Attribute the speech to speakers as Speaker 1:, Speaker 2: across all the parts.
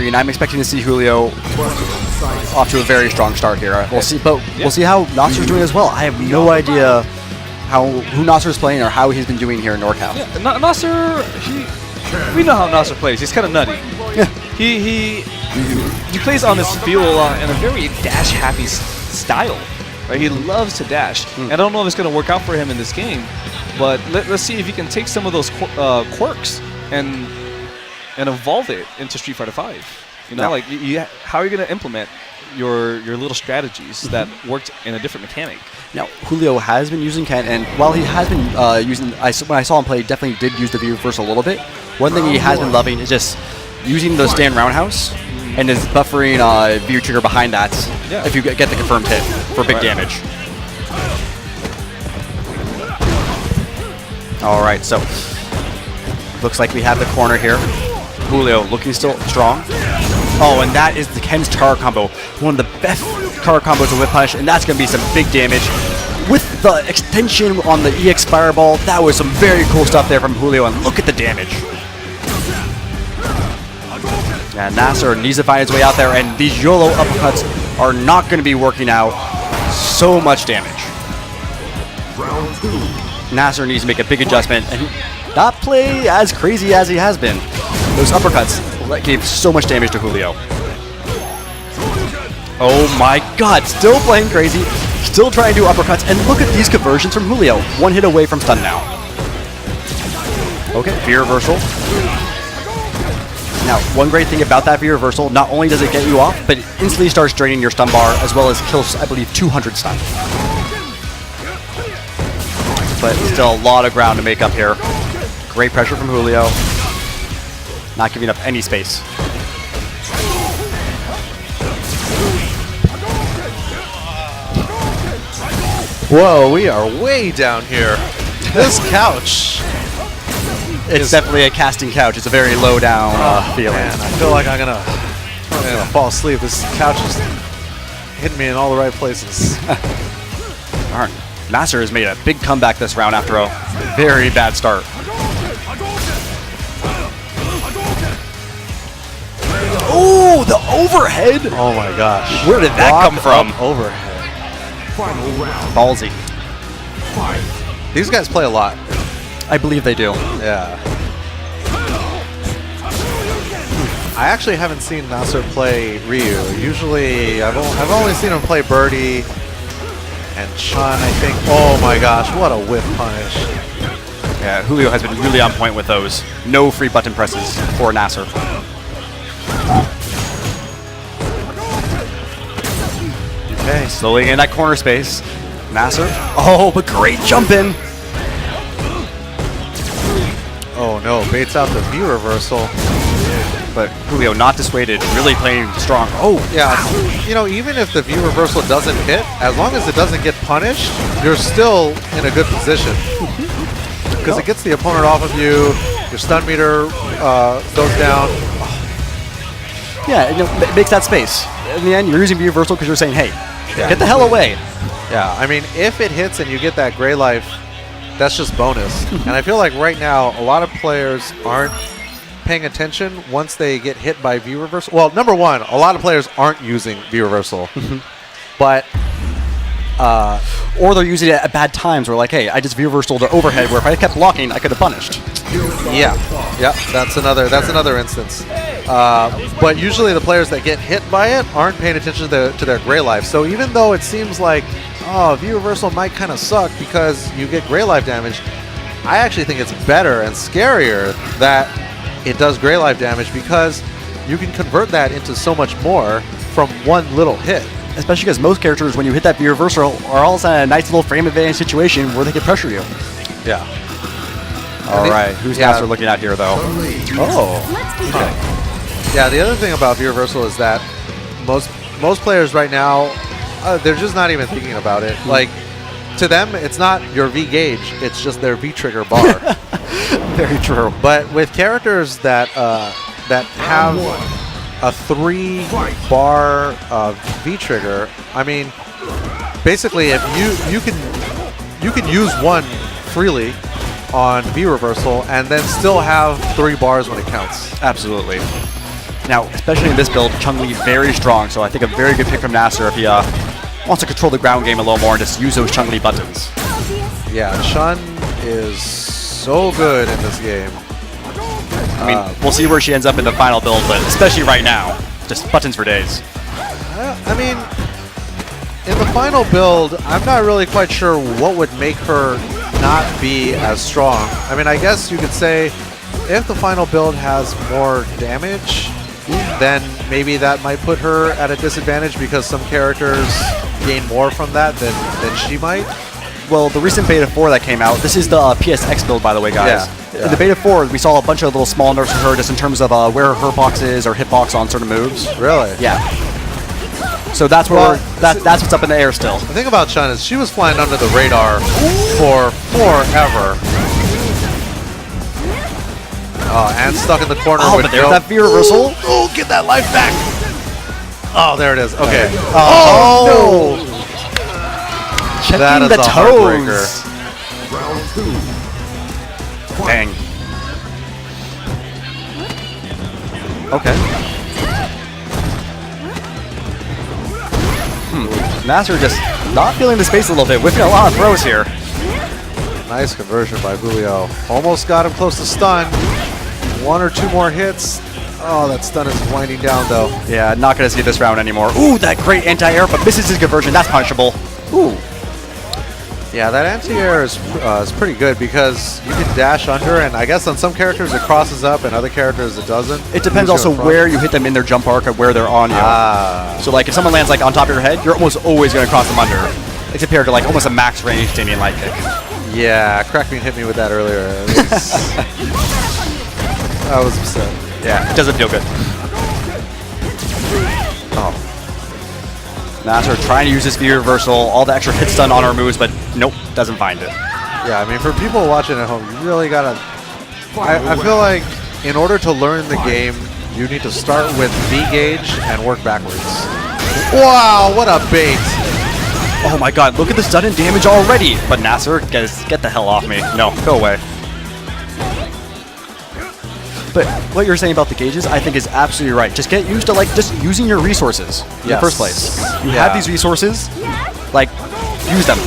Speaker 1: mean, I'm expecting to see Julio off to a very strong start here. We'll see, but we'll see how Nacer's doing as well. I have no idea who Nacer's playing or how he's been doing here in NorCal.
Speaker 2: Yeah, Nacer, we know how Nacer plays. He's kind of nutty.
Speaker 1: Yeah.
Speaker 2: He plays on his feel in a very dash-happy style. Right? He loves to dash. I don't know if it's going to work out for him in this game, but let's see if he can take some of those quirks and evolve it into Street Fighter V. You know, like how are you going to implement your little strategies that worked in a different mechanic?
Speaker 1: Now, Julio has been using Ken, and while he has been using, when I saw him play, he definitely did use the view reverse a little bit. One thing he has been loving is just using the stand roundhouse and is buffering view trigger behind that if you get the confirmed hit for big damage. All right, so looks like we have the corner here. Julio looking still strong. Oh, and that is the Ken's Tar combo. One of the best Tar combos of Whip Punish, and that's going to be some big damage. With the extension on the EX Fireball, that was some very cool stuff there from Julio, and look at the damage. And Nacer needs to find his way out there, and these YOLO uppercuts are not going to be working out. So much damage. Nacer needs to make a big adjustment and not play as crazy as he has been. Those uppercuts gave so much damage to Julio. Oh my god, still playing crazy, still trying to do uppercuts, and look at these conversions from Julio. One hit away from stun now. Okay, V reversal. Now, one great thing about that V reversal, not only does it get you off, but it instantly starts draining your stun bar, as well as kills, I believe, 200 stun. But still a lot of ground to make up here. Great pressure from Julio. Not giving up any space.
Speaker 3: Whoa, we are way down here. This couch.
Speaker 1: It's definitely a casting couch. It's a very low down feeling.
Speaker 3: Man, I feel like I'm gonna fall asleep. This couch is hitting me in all the right places.
Speaker 1: Darn. Nacer has made a big comeback this round after a very bad start. Oh, the overhead!
Speaker 3: Oh my gosh.
Speaker 1: Where did that come from?
Speaker 3: Overhead.
Speaker 1: Ballsy.
Speaker 3: These guys play a lot.
Speaker 1: I believe they do.
Speaker 3: Yeah. I actually haven't seen Nacer play Ryu. Usually, I've only seen him play Birdie and Chun, I think. Oh my gosh, what a whip punish.
Speaker 1: Yeah, Julio has been really on point with those. No free button presses for Nacer. Okay, slowly in that corner space. Nacer. Oh, but great jump in.
Speaker 3: Oh no, baits out the V reversal.
Speaker 1: But Julio not dissuaded, really playing strong. Oh,
Speaker 3: yeah. You know, even if the V reversal doesn't hit, as long as it doesn't get punished, you're still in a good position. Because it gets the opponent off of you, your stun meter goes down.
Speaker 1: Yeah, it makes that space. In the end, you're using V reversal because you're saying, hey, get the hell away.
Speaker 3: Yeah, I mean, if it hits and you get that gray life, that's just bonus. And I feel like right now, a lot of players aren't paying attention once they get hit by V reversal. Well, number one, a lot of players aren't using V reversal. But
Speaker 1: or they're using it at bad times where like, hey, I just V reversal the overhead where if I kept blocking, I could have punished.
Speaker 3: Yeah, that's another instance. But usually the players that get hit by it aren't paying attention to their gray life. So even though it seems like, oh, V reversal might kind of suck because you get gray life damage, I actually think it's better and scarier that it does gray life damage because you can convert that into so much more from one little hit.
Speaker 1: Especially because most characters, when you hit that V reversal, are all in a nice little frame advantage situation where they can pressure you.
Speaker 3: Yeah.
Speaker 1: All right, who's Nacer looking at here, though? Oh.
Speaker 3: Okay. Yeah, the other thing about V reversal is that most players right now, they're just not even thinking about it. Like, to them, it's not your V gauge; it's just their V trigger bar.
Speaker 1: Very true.
Speaker 3: But with characters that have a 3-bar V trigger, I mean, basically, if you can use one freely on V reversal and then still have 3 bars when it counts.
Speaker 1: Absolutely. Now, especially in this build, Chun-Li very strong, so I think a very good pick from Nacer if he wants to control the ground game a little more and just use those Chun-Li buttons.
Speaker 3: Yeah, Chun is so good in this game.
Speaker 1: I mean, we'll see where she ends up in the final build, but especially right now, just buttons for days.
Speaker 3: I mean, in the final build, I'm not really quite sure what would make her not be as strong. I mean, I guess you could say if the final build has more damage, then maybe that might put her at a disadvantage because some characters gain more from that than she might.
Speaker 1: Well, the recent Beta 4 that came out, this is the PSX build, by the way, guys.
Speaker 3: Yeah.
Speaker 1: In the Beta 4, we saw a bunch of little small nerfs for her just in terms of where her box is or hitbox on certain moves.
Speaker 3: Really?
Speaker 1: Yeah. So that's where that's what's up in the air still.
Speaker 3: The thing about Chun is she was flying under the radar for forever. Oh, and stuck in the corner with
Speaker 1: but there's that V reversal.
Speaker 3: Oh, get that life back! Oh, there it is. Okay.
Speaker 1: Oh, no! Checking
Speaker 3: That is
Speaker 1: the
Speaker 3: a
Speaker 1: toes. Dang. Okay. Nacer just not feeling the space a little bit, whipping a lot of throws here.
Speaker 3: Nice conversion by Julio. Almost got him close to stun. One or two more hits. Oh, that stun is winding down though.
Speaker 1: Yeah, not going to see this round anymore. Ooh, that great anti-air, but misses his conversion. That's punishable. Ooh.
Speaker 3: Yeah, that anti-air is pretty good because you can dash under, and I guess on some characters it crosses up and other characters it doesn't.
Speaker 1: It depends also where you hit them in their jump arc and where they're on you. So like if someone lands like on top of your head, you're almost always going to cross them under. It's compared to like almost a max range Damien light kick.
Speaker 3: Yeah, Crackbean hit me with that earlier. I was upset.
Speaker 1: Yeah, it doesn't feel good. Oh. Nacer trying to use this V reversal, all the extra hit stun on our moves, but nope, doesn't find it.
Speaker 3: Yeah, I mean, for people watching at home, you really gotta. I feel like in order to learn the game, you need to start with V gauge and work backwards. Wow, what a bait!
Speaker 1: Oh my god, look at the sudden damage already! But Nacer, get the hell off me. No, go away. But what you're saying about the gauges, I think is absolutely right. Just get used to like just using your resources in the first place. You have these resources, like use them.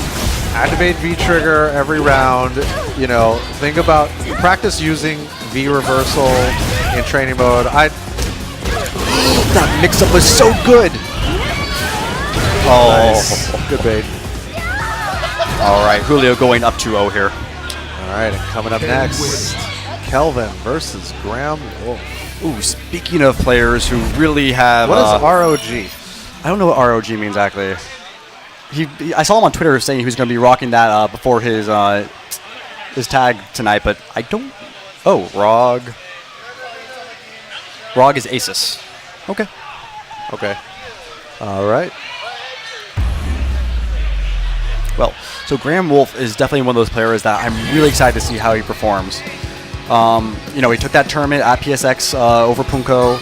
Speaker 3: Activate V trigger every round. You know, think about practice using V reversal in training mode.
Speaker 1: That mix-up was so good. Oh,
Speaker 3: Nice. Good bait.
Speaker 1: All right, Julio going up 2-0 here.
Speaker 3: All right, and coming up next, Kelvin versus Wolfe.
Speaker 1: Ooh, speaking of players who really have...
Speaker 3: What is ROG?
Speaker 1: I don't know what ROG means exactly. I saw him on Twitter saying he was going to be rocking that before his tag tonight, but I don't... Oh, ROG. ROG is Asus. Okay.
Speaker 3: Okay. All right.
Speaker 1: Well, so Wolfe is definitely one of those players that I'm really excited to see how he performs. You know, he took that tournament at PSX over Punko.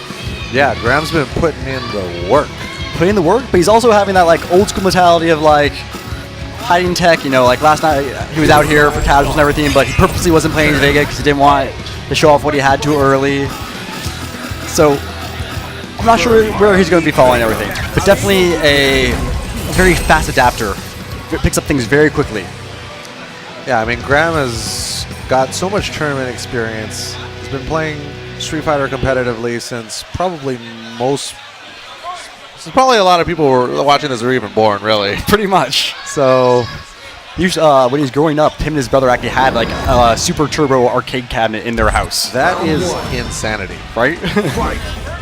Speaker 3: Yeah, Graham's been putting in the work.
Speaker 1: Putting in the work, but he's also having that like old school mentality of like hiding tech. You know, like last night he was out here for casuals and everything, but he purposely wasn't playing Vega because he didn't want to show off what he had too early. So I'm not sure where he's going to be following everything, but definitely a very fast adapter. Picks up things very quickly.
Speaker 3: Yeah, I mean, Graham has got so much tournament experience. He's been playing Street Fighter competitively since probably a lot of people who were watching this were even born, really.
Speaker 1: Pretty much.
Speaker 3: So,
Speaker 1: when he was growing up, him and his brother actually had like a super turbo arcade cabinet in their house.
Speaker 3: that is insanity.
Speaker 1: Right?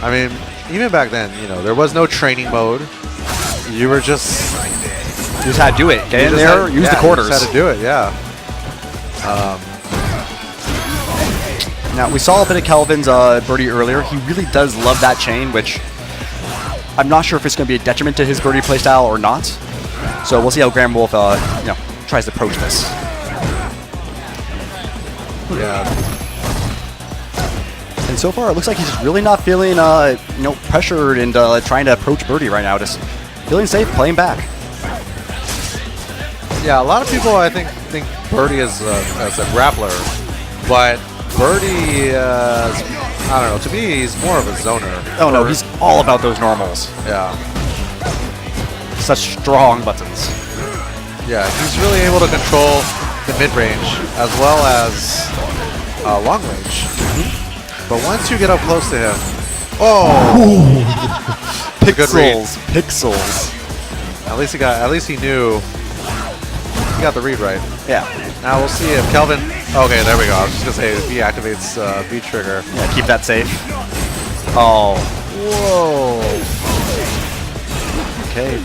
Speaker 3: I mean, even back then, you know, there was no training mode. You were just...
Speaker 1: You just had to do it. Get in there, use the quarters.
Speaker 3: You just had to do it, yeah.
Speaker 1: Now, we saw a bit of Kelvin's birdie earlier. He really does love that chain, which I'm not sure if it's going to be a detriment to his birdie playstyle or not. So we'll see how Wolfe tries to approach this.
Speaker 3: Yeah.
Speaker 1: And so far, it looks like he's really not feeling pressured and trying to approach birdie right now. Just feeling safe, playing back.
Speaker 3: Yeah, a lot of people, I think Birdie as a grappler, but Birdie I don't know. To me, he's more of a zoner.
Speaker 1: Oh no, he's all about those normals.
Speaker 3: Yeah.
Speaker 1: Such strong buttons.
Speaker 3: Yeah, he's really able to control the mid-range as well as long range. But once you get up close to him, good read.
Speaker 1: Pixels.
Speaker 3: At least he knew. He got the read right.
Speaker 1: Yeah.
Speaker 3: Now we'll see if Kelvin. Okay, there we go. I was just gonna say if he activates V trigger.
Speaker 1: Yeah, keep that safe. Oh.
Speaker 3: Whoa.
Speaker 1: Okay.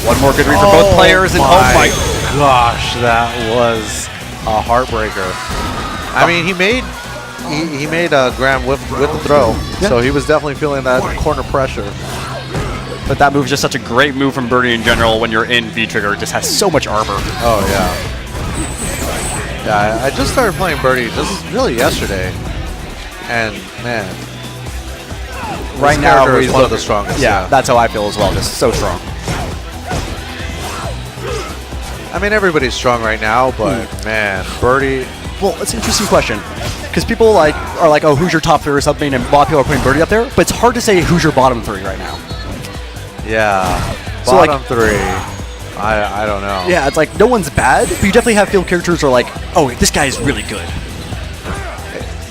Speaker 1: One more good read for both players, and oh my
Speaker 3: gosh, that was a heartbreaker. I mean, he made Graham with the throw, so he was definitely feeling that corner pressure.
Speaker 1: But that move is just such a great move from Birdie in general when you're in V-Trigger. It just has so much armor.
Speaker 3: Oh, yeah. Yeah, I just started playing Birdie just really yesterday. And, man.
Speaker 1: Right now,
Speaker 3: he's one of the strongest.
Speaker 1: Yeah, that's how I feel as well. Just so strong.
Speaker 3: I mean, everybody's strong right now, but, man, Birdie...
Speaker 1: Well, it's an interesting question. Because people are like, oh, who's your top 3 or something, and a lot of people are putting Birdie up there. But it's hard to say who's your bottom 3 right now.
Speaker 3: Yeah,
Speaker 1: So,
Speaker 3: bottom 3. I don't know.
Speaker 1: Yeah, it's like no one's bad, but you definitely have field characters who are like, oh, this guy is really good.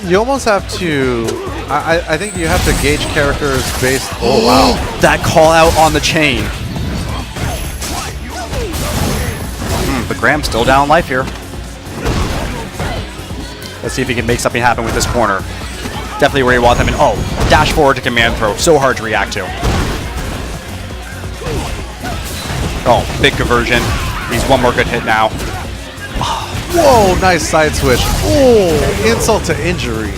Speaker 3: You almost have to. I think you have to gauge characters based. Oh wow!
Speaker 1: That call out on the chain. But Graham's still down life here. Let's see if he can make something happen with this corner. Definitely where you want them. And oh, dash forward to command throw. So hard to react to. Oh, big conversion. He's one more good hit now.
Speaker 3: Whoa, nice side switch. Oh, insult to injury.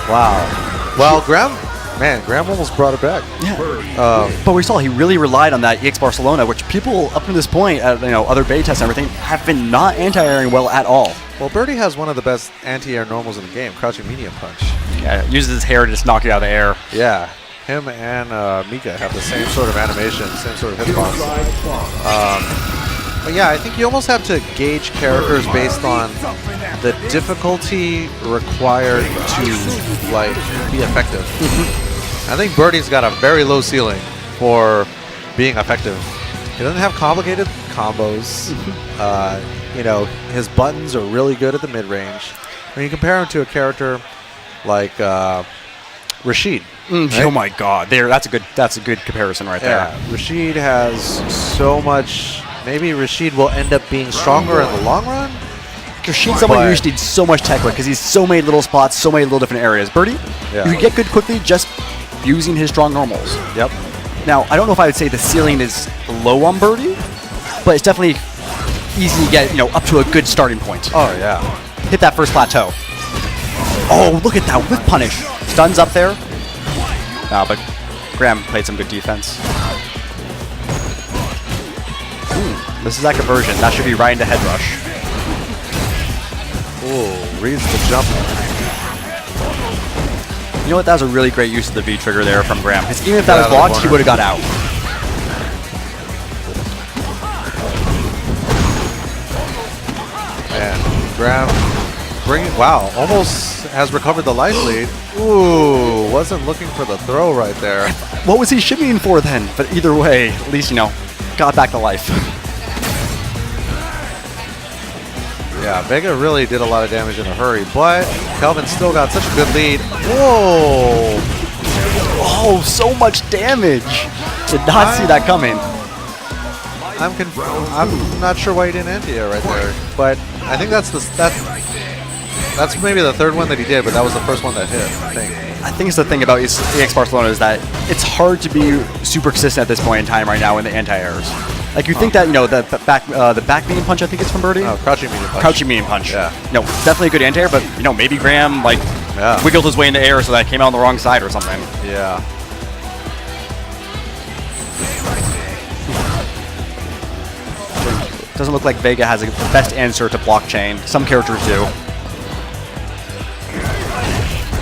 Speaker 3: Wow. Well, Graham almost brought it back.
Speaker 1: Yeah. But we saw he really relied on that EX Barcelona, which people up to this point, other beta tests and everything, have been not anti-airing well at all.
Speaker 3: Well, Birdie has one of the best anti-air normals in the game, crouching medium punch.
Speaker 1: Yeah, uses his hair to just knock you out of the air.
Speaker 3: Yeah. Him and Mika have the same sort of animation, same sort of hitbox. But yeah, I think you almost have to gauge characters based on the difficulty required to be effective. I think Birdie's got a very low ceiling for being effective. He doesn't have complicated combos. His buttons are really good at the mid-range. When you compare him to a character like Rashid. Right?
Speaker 1: Oh my God! That's a good comparison right there.
Speaker 3: Rashid has so much. Maybe Rashid will end up being stronger in the long run.
Speaker 1: Rashid's someone you just need so much tech with because he's so many little spots, so many little different areas. Birdie, you can get good quickly just using his strong normals.
Speaker 3: Yep.
Speaker 1: Now I don't know if I would say the ceiling is low on Birdie, but it's definitely easy to get up to a good starting point.
Speaker 3: Oh yeah.
Speaker 1: Hit that first plateau. Oh, look at that whip punish. Stuns up there. But Graham played some good defense. This is that conversion. That should be right into head rush.
Speaker 3: Ooh, reads the jump.
Speaker 1: You know what? That was a really great use of the V trigger there from Graham. Because even if that was blocked, he would have got out.
Speaker 3: And Graham almost has recovered the life lead. Ooh, wasn't looking for the throw right there.
Speaker 1: What was he shimmying for then? But either way, at least, got back to life.
Speaker 3: Yeah, Vega really did a lot of damage in a hurry, but Kelvin still got such a good lead. Whoa!
Speaker 1: Oh, so much damage! Did not see that coming.
Speaker 3: I'm not sure why he didn't anti-air right there, but I think that's maybe the third one that he did, but that was the first one that hit, I think.
Speaker 1: I think it's the thing about EX Barcelona is that it's hard to be super consistent at this point in time right now in the anti-airs. Like you think that the back medium punch, I think it's from Birdie.
Speaker 3: Oh, crouching medium punch.
Speaker 1: Crouching medium punch.
Speaker 3: Yeah.
Speaker 1: Definitely a good anti-air, but maybe Graham wiggled his way in the air so that it came out on the wrong side or something.
Speaker 3: Yeah.
Speaker 1: Doesn't look like Vega has the best answer to blockchain. Some characters do.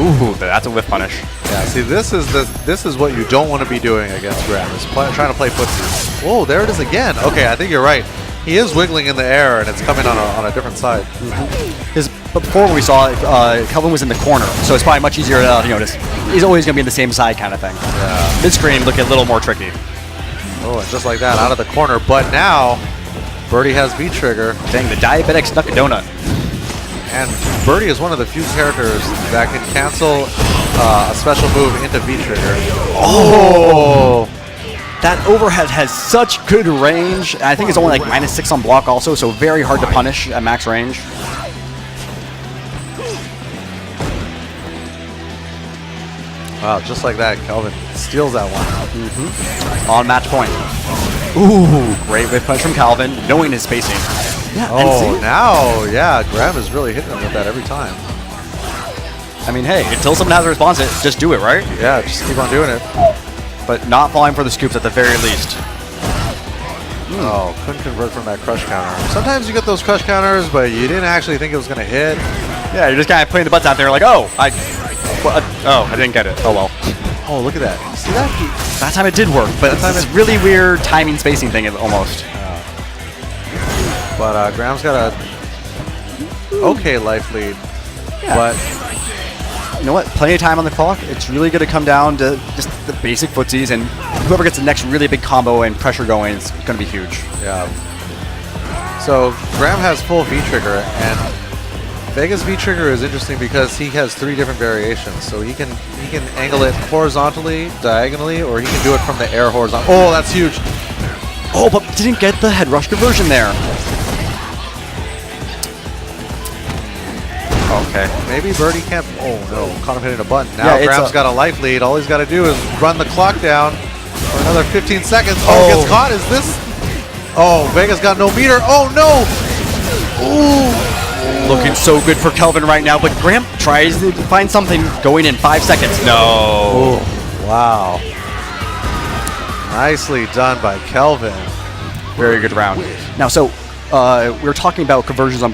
Speaker 1: Ooh, that's a whiff punish.
Speaker 3: Yeah, see, this is what you don't want to be doing against Graham, is trying to play footsies. Whoa, there it is again. Okay, I think you're right. He is wiggling in the air, and it's coming on a different side.
Speaker 1: His But before we saw Kelvin was in the corner, so it's probably much easier to, just, he's always going to be in the same side kind of thing.
Speaker 3: Yeah.
Speaker 1: Mid-screen looking a little more tricky.
Speaker 3: Oh, and just like that, out of the corner. But now, Birdie has V-Trigger.
Speaker 1: Dang, the diabetic snuck a donut.
Speaker 3: And Birdie is one of the few characters that can cancel a special move into V-Trigger. Oh!
Speaker 1: That overhead has such good range. I think it's only like -6 on block also, so very hard to punish at max range.
Speaker 3: Wow, just like that, Kelvin steals that one.
Speaker 1: On match point. Ooh, great whip punch from Kelvin, knowing his spacing. Yeah,
Speaker 3: Oh, now, yeah, Graham is really hitting him with that every time.
Speaker 1: I mean, hey, until someone has a response, just do it, right?
Speaker 3: Yeah, just keep on doing it.
Speaker 1: But not falling for the scoops at the very least.
Speaker 3: Oh, couldn't convert from that crush counter. Sometimes you get those crush counters, but you didn't actually think it was going to hit.
Speaker 1: Yeah, you're just kind of putting the butts out there like, oh, I didn't get it. Oh, well.
Speaker 3: Oh, look at that. See that?
Speaker 1: That time it did work, but it's this really weird timing spacing thing almost.
Speaker 3: But Graham's got a okay life lead.
Speaker 1: Yeah.
Speaker 3: But
Speaker 1: you know what? Plenty of time on the clock. It's really going to come down to just the basic footsies, and whoever gets the next really big combo and pressure going is going to be huge.
Speaker 3: yeah. So Graham has full V-Trigger, and Vega's V-Trigger is interesting because he has 3 different variations. So he can angle it horizontally, diagonally, or he can do it from the air horizontal. Oh, that's huge.
Speaker 1: Oh, but didn't get the head rush conversion there. Okay.
Speaker 3: Maybe Birdie can't. Oh no, caught him hitting a button. Now
Speaker 1: Yeah,
Speaker 3: Graham's got a life lead. All he's got to do is run the clock down for another 15 seconds. Oh, gets caught. Is this? Oh, Vega's got no meter. Oh no! Ooh.
Speaker 1: Looking so good for Kelvin right now, but Graham tries to find something going in 5 seconds. No.
Speaker 3: Ooh. Wow. Nicely done by Kelvin.
Speaker 1: Very good round. Now, so we were talking about conversions on